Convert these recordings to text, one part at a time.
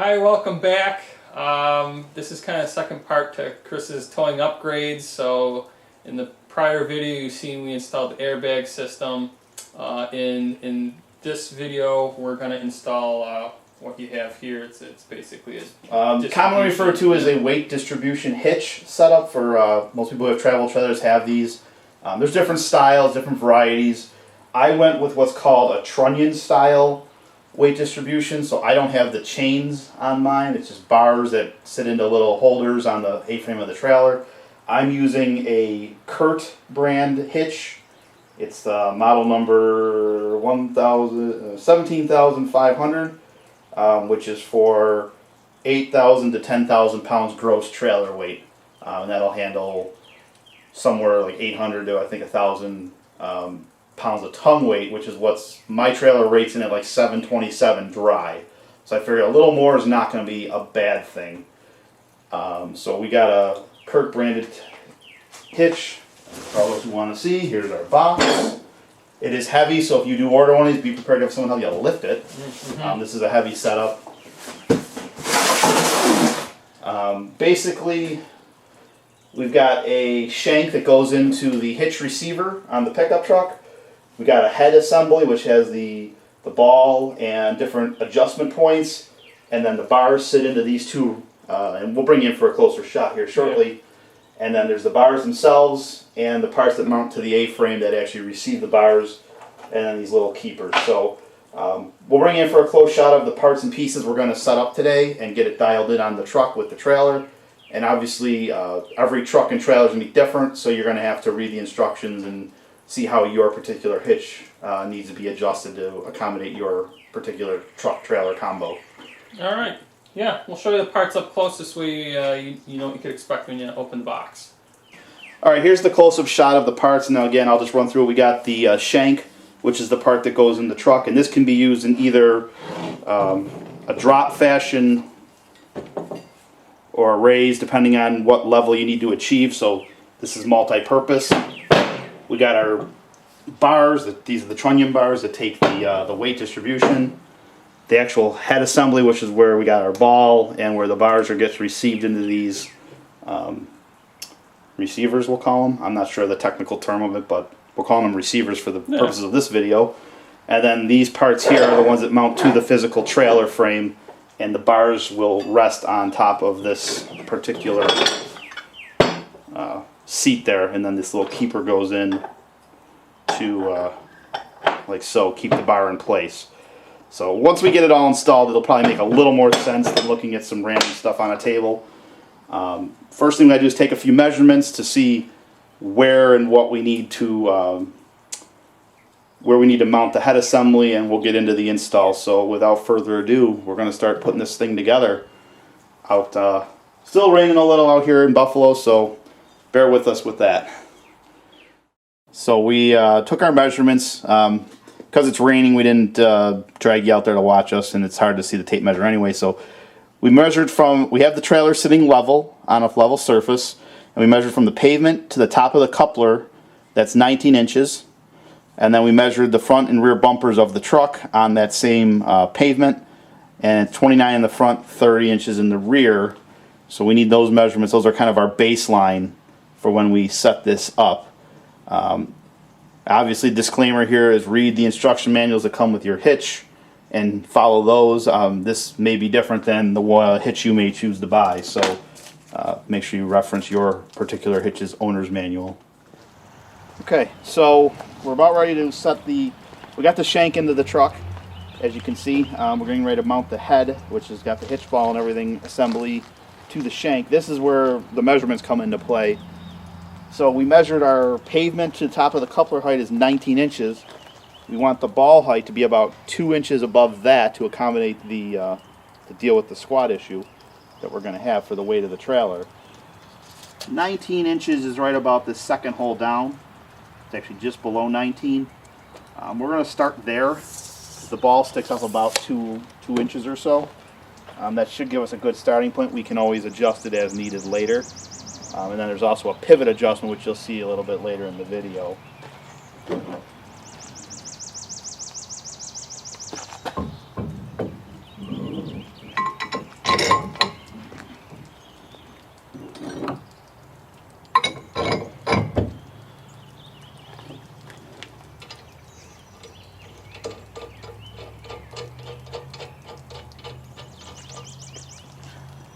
Hi, welcome back. This is kind of second part to Chris's towing upgrades. So in the prior video you've seen we installed the airbag system. In this video we're going to install what you have here. It's basically a commonly referred to as a weight distribution hitch setup. For most people who have travel trailers have these. There's different styles, different varieties. I went with what's called a trunnion style weight distribution, so I don't have the chains on mine. It's just bars that sit into little holders on the A-frame of the trailer. I'm using a Curt brand hitch. It's the model number 17,500, which is for 8,000 to 10,000 pounds gross trailer weight. And that'll handle somewhere like 800 to I think 1,000 pounds of tongue weight, which is what's my trailer rates in at like 727 dry. So I figure a little more is not going to be a bad thing. So we got a Curt branded hitch. For all those who want to see, here's our box. It is heavy, so if you do order one of these, be prepared to have someone help you lift it. This is a heavy setup. Basically, we've got a shank that goes into the hitch receiver on the pickup truck. We got a head assembly which has the ball and different adjustment points, and then the bars sit into these two, and we'll bring you in for a closer shot here shortly. Yeah. And then there's the bars themselves and the parts that mount to the A-frame that actually receive the bars, and then these little keepers. So we'll bring you in for a close shot of the parts and pieces we're going to set up today and get it dialed in on the truck with the trailer. And obviously every truck and trailer is going to be different, so you're going to have to read the instructions and see how your particular hitch needs to be adjusted to accommodate your particular truck-trailer combo. All right. Yeah, we'll show you the parts up close. This way you know what you could expect when you open the box. All right, here's the close-up shot of the parts. Now again, I'll just run through. We got the shank, which is the part that goes in the truck, and this can be used in either a drop fashion or a raise, depending on what level you need to achieve. So this is multi-purpose. We got our bars. These are the trunnion bars that take the weight distribution. The actual head assembly, which is where we got our ball and where the bars gets received into these receivers, we'll call them. I'm not sure the technical term of it, but we'll call them receivers for the purposes of this video. And then these parts here are the ones that mount to the physical trailer frame, and the bars will rest on top of this particular seat there, and then this little keeper goes in to like so, keep the bar in place. So once we get it all installed, it'll probably make a little more sense than looking at some random stuff on a table. First thing I do is take a few measurements to see where and what we need to mount the head assembly, and we'll get into the install. So without further ado, we're going to start putting this thing together. Still raining a little out here in Buffalo, so bear with us with that. So we took our measurements. Because it's raining, we didn't drag you out there to watch us, and it's hard to see the tape measure anyway. So we measured we have the trailer sitting level on a level surface, and we measured from the pavement to the top of the coupler. That's 19 inches. And then we measured the front and rear bumpers of the truck on that same pavement, and it's 29 in the front, 30 inches in the rear. So we need those measurements. Those are kind of our baseline for when we set this up. Obviously, disclaimer here is read the instruction manuals that come with your hitch and follow those. This may be different than the hitch you may choose to buy, so make sure you reference your particular hitch's owner's manual. Okay, so we're about ready to set we got the shank into the truck, as you can see. We're getting ready to mount the head, which has got the hitch ball and everything assembly to the shank. This is where the measurements come into play. So we measured our pavement to the top of the coupler height is 19 inches. We want the ball height to be about 2 inches above that to accommodate to deal with the squat issue that we're going to have for the weight of the trailer. 19 inches is right about the second hole down. It's actually just below 19. We're going to start there. The ball sticks up about 2 inches or so. That should give us a good starting point. We can always adjust it as needed later. And then there's also a pivot adjustment, which you'll see a little bit later in the video.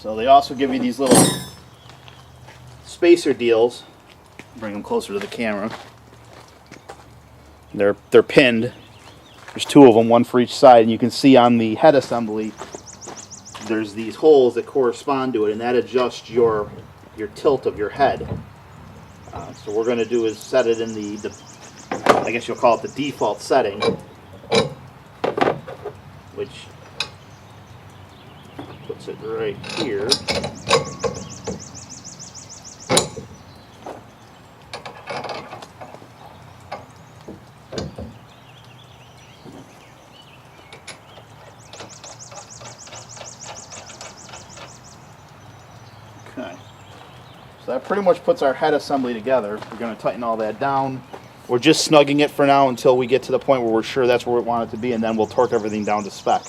So they also give you these little spacer deals. Bring them closer to the camera. They're pinned. There's two of them, one for each side, and you can see on the head assembly there's these holes that correspond to it, and that adjusts your tilt of your head. So what we're going to do is set it in the I guess you'll call it the default setting, which puts it right here. Okay, so that pretty much puts our head assembly together. We're going to tighten all that down. We're just snugging it for now until we get to the point where we're sure that's where we want it to be, and then we'll torque everything down to spec.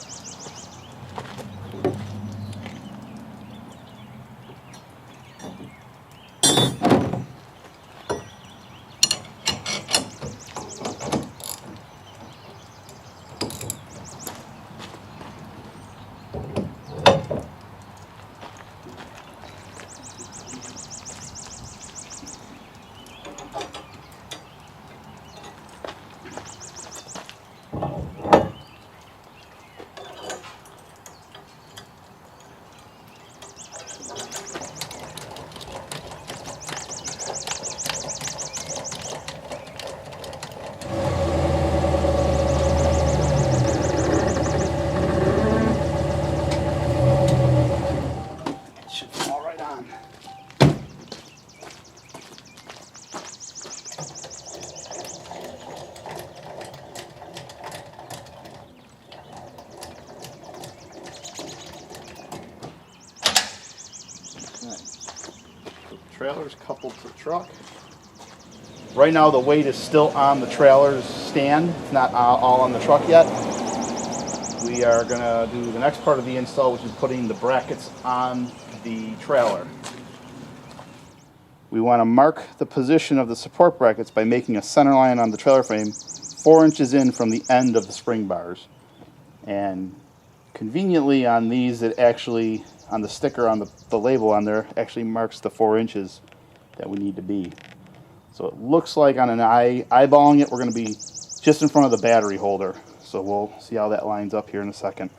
Trailer's coupled to the truck. Right now the weight is still on the trailer's stand. It's not all on the truck yet. We are going to do the next part of the install, which is putting the brackets on the trailer. We want to mark the position of the support brackets by making a center line on the trailer frame 4 inches in from the end of the spring bars. And conveniently on these, it actually, on the sticker, on the label on there, actually marks the 4 inches that we need to be. So it looks like on an eyeballing it, we're going to be just in front of the battery holder. So we'll see how that lines up here in a second.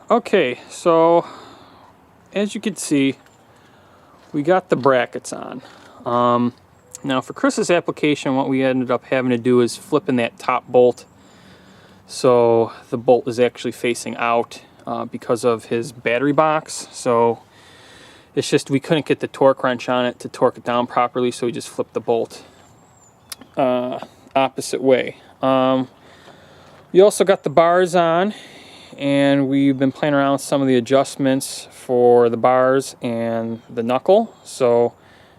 Okay, so as you can see, we got the brackets on. Now for Chris's application, what we ended up having to do is flipping that top bolt so the bolt is actually facing out because of his battery box. So it's just we couldn't get the torque wrench on it to torque it down properly, so we just flipped the bolt opposite way. We also got the bars on, and we've been playing around with some of the adjustments for the bars and the knuckle. So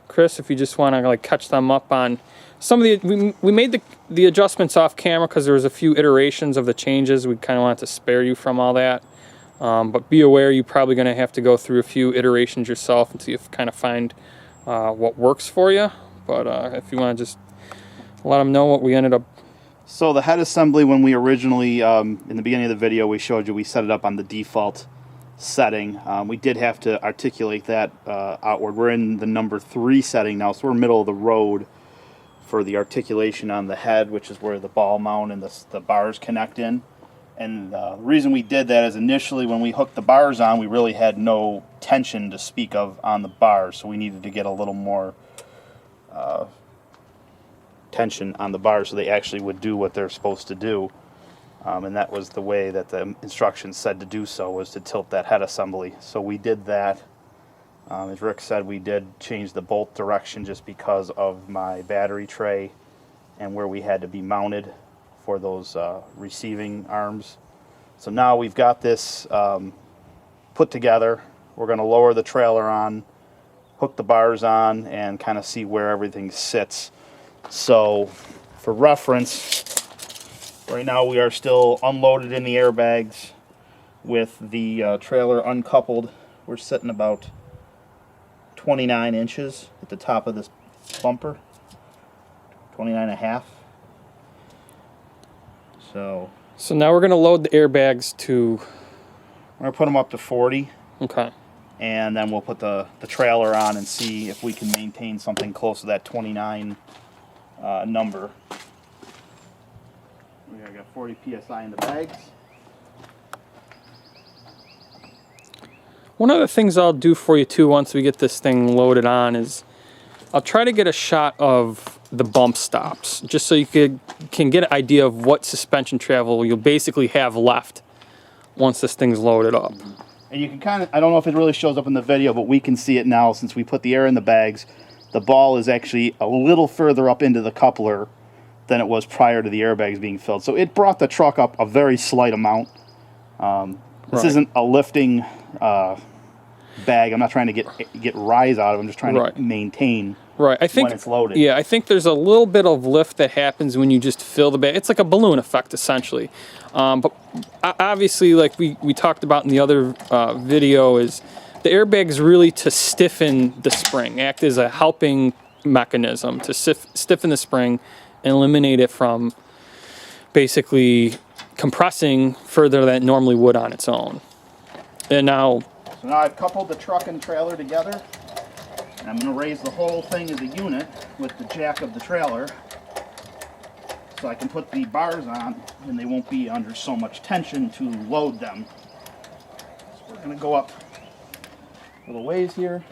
Chris, if you just want to like catch them up on some of the, we made the adjustments off camera because there was a few iterations of the changes. We kind of wanted to spare you from all that, but be aware you're probably going to have to go through a few iterations yourself and see if you kind of find what works for you. But if you want to just let them know what we ended up. So the head assembly, when we originally, in the beginning of the video, we showed you we set it up on the default setting. We did have to articulate that outward. We're in the number 3 setting now, so we're middle of the road for the articulation on the head, which is where the ball mount and the bars connect in. And the reason we did that is initially when we hooked the bars on, we really had no tension to speak of on the bars, so we needed to get a little more tension on the bars so they actually would do what they're supposed to do. And that was the way that the instructions said to do so, was to tilt that head assembly. So we did that. As Rick said, we did change the bolt direction just because of my battery tray and where we had to be mounted for those receiving arms. So now we've got this put together. We're going to lower the trailer on, hook the bars on, and kind of see where everything sits. So for reference, Right now we are still unloaded in the airbags with the trailer uncoupled. We're sitting about 29 inches at the top of this bumper, 29 and a half. So now we're going to load the airbags to... we're going to put them up to 40. Okay. And then we'll put the trailer on and see if we can maintain something close to that 29 number. We got 40 psi in the bags. One of the things I'll do for you too once we get this thing loaded on is I'll try to get a shot of the bump stops, just so you can get an idea of what suspension travel you'll basically have left once this thing's loaded up. And you can kind of, I don't know if it really shows up in the video, but we can see it now since we put the air in the bags. The ball is actually a little further up into the coupler than it was prior to the airbags being filled. So it brought the truck up a very slight amount. This isn't a lifting bag. I'm not trying to get rise out of it. I'm just trying to maintain when it's loaded. Yeah, I think there's a little bit of lift that happens when you just fill the bag. It's like a balloon effect, essentially. But obviously, like we talked about in the other video, is the airbag's really to stiffen the spring, act as a helping mechanism to stiffen the spring and eliminate it from basically compressing further than it normally would on its own. And now... So now I've coupled the truck and trailer together, and I'm going to raise the whole thing as a unit with the jack of the trailer so I can put the bars on and they won't be under so much tension to load them. So we're going to go up a little ways here.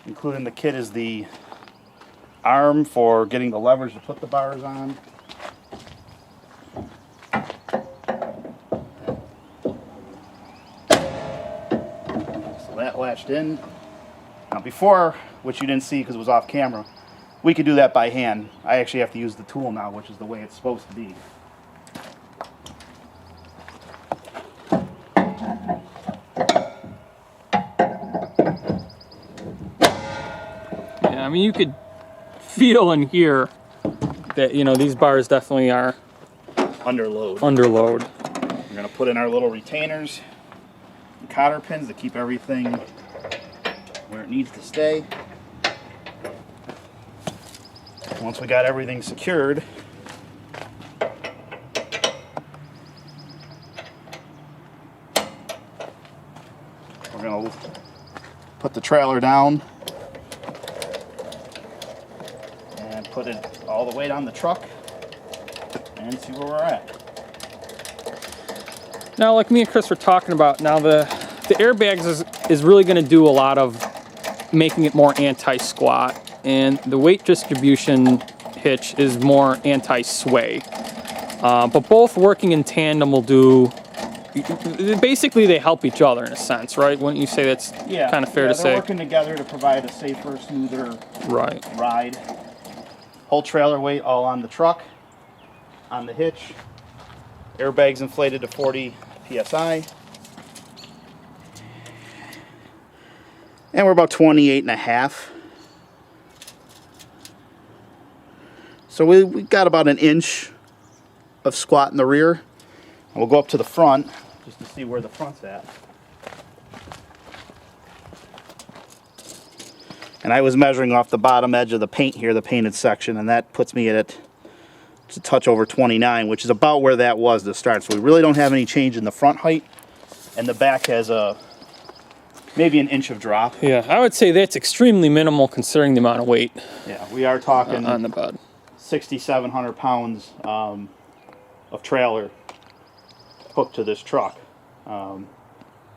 Included in the kit is the arm for getting the levers to put the bars on. That latched in. Now before, which you didn't see because it was off camera, we could do that by hand. I actually have to use the tool now, which is the way it's supposed to be. Yeah, I mean you could feel and hear that, you know, these bars definitely are under load. We're going to put in our little retainers, cotter pins to keep everything where it needs to stay. Once we got everything secured, we're going to put the trailer down and put it all the weight on the truck and see where we're at. Now, like me and Chris were talking about, now the airbags is really going to do a lot of making it more anti-squat, and the weight distribution hitch is more anti-sway. But both working in tandem will do, basically they help each other in a sense, right? Wouldn't you say that's kind of fair to say? They're working together to provide a safer, smoother ride. Whole trailer weight all on the truck, on the hitch. Airbags inflated to 40 psi. And we're about 28 and a half. So we got about an inch of squat in the rear. And we'll go up to the front just to see where the front's at. And I was measuring off the bottom edge of the paint here, the painted section, and that puts me at a touch over 29, which is about where that was to start. So we really don't have any change in the front height, and the back has maybe an inch of drop. Yeah, I would say that's extremely minimal considering the amount of weight. Yeah, we are talking on the bed. 6,700 pounds of trailer hooked to this truck.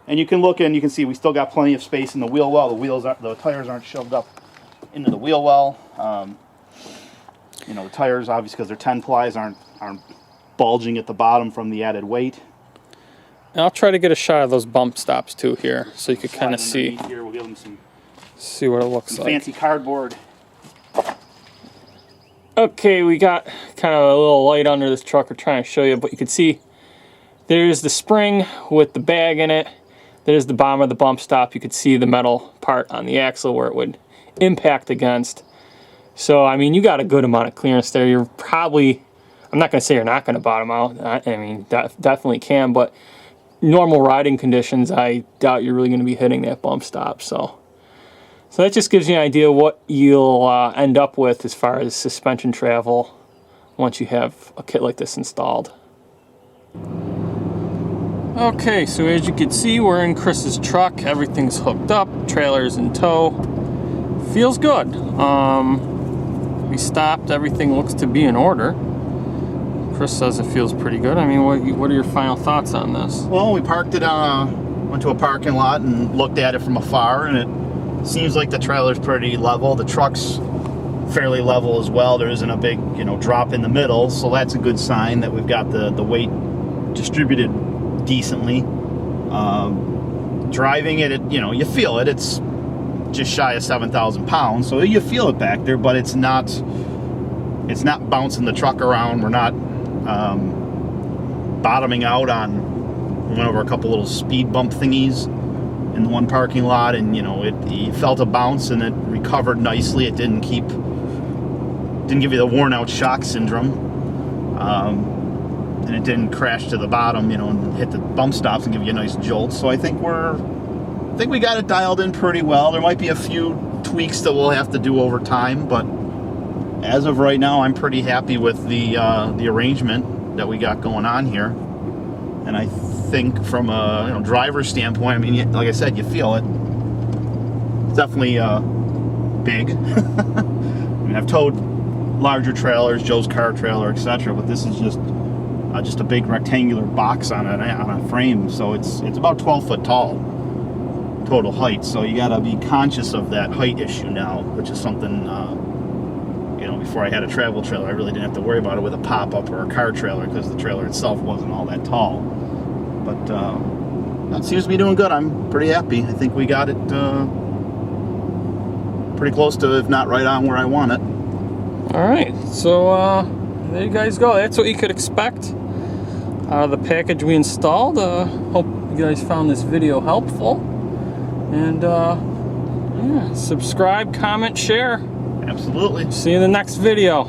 And you can look and you can see we still got plenty of space in the wheel well. The tires aren't shoved up into the wheel well. You know, the tires, obviously, because they're 10 plies, aren't bulging at the bottom from the added weight. And I'll try to get a shot of those bump stops too here, so you can kind of see. Here, we'll give them see what it looks like. Fancy cardboard. Okay, we got kind of a little light under this truck. We're trying to show you, but you can see there's the spring with the bag in it. There's the bottom of the bump stop. You could see the metal part on the axle where it would impact against. So, I mean, you got a good amount of clearance there. You're probably I'm not going to say you're not going to bottom out. I mean, definitely can, but normal riding conditions, I doubt you're really going to be hitting that bump stop. So that just gives you an idea what you'll end up with as far as suspension travel once you have a kit like this installed. Okay, so as you can see, we're in Chris's truck. Everything's hooked up, trailer's in tow. Feels good. We stopped, everything looks to be in order. Chris says it feels pretty good. I mean, what are your final thoughts on this? Well, we parked it went to a parking lot and looked at it from afar, and it seems like the trailer's pretty level. The truck's fairly level as well. There isn't a big, drop in the middle, so that's a good sign that we've got the weight distributed decently. Driving it, you feel it. It's just shy of 7,000 pounds, so you feel it back there, but it's not bouncing the truck around. We're not bottoming out on. We went over a couple little speed bump thingies in the one parking lot, and you felt a bounce and it recovered nicely. It didn't give you the worn out shock syndrome. And it didn't crash to the bottom, and hit the bump stops and give you a nice jolt. So I think we got it dialed in pretty well. There might be a few tweaks that we'll have to do over time, but as of right now, I'm pretty happy with the arrangement that we got going on here. And I think from a driver's standpoint, I mean, like I said, you feel it. It's definitely big. I mean, I've towed larger trailers, Joe's car trailer, etc., but this is just a big rectangular box on a frame, so it's about 12 foot tall total height. So you got to be conscious of that height issue now, which is something before I had a travel trailer, I really didn't have to worry about it with a pop-up or a car trailer because the trailer itself wasn't all that tall. But that seems to be doing good. I'm pretty happy. I think we got it pretty close to, if not right on where I want it. All right, so there you guys go. That's what you could expect out of the package we installed. Hope you guys found this video helpful. And yeah, subscribe, comment, share. Absolutely. See you in the next video.